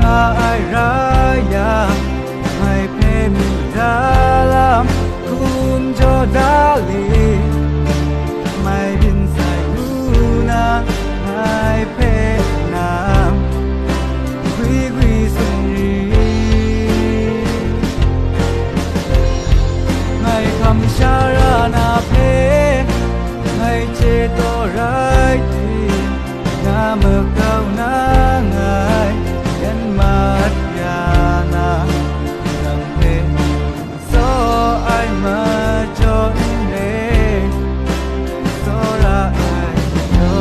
nga ai raya mai pe mi dalam kum jo dali mai bin sai luna mai pe nam gui gui sun ri mai kham sharana pe mai che to rai ti na mơ cao na ngai yan mat ya na nang pe so ai ma cho ne so ra ai yo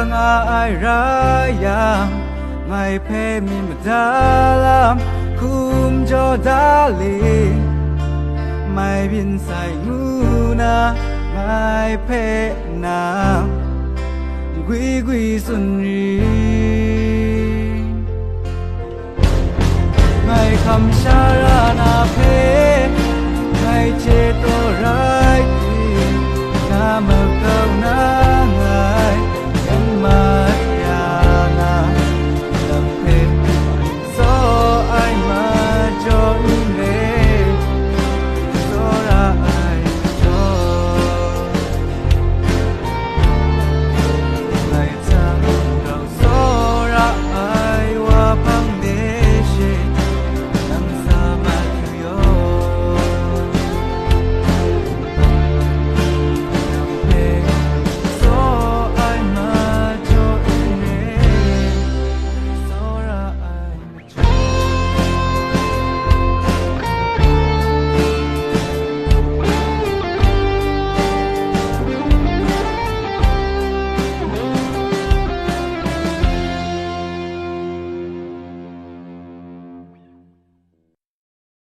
nga ai raya mai pe mi dalam kum jo dali mai bin sai nguna mai pe nam gui gui sun ri mai kham sharana pe mai che to ra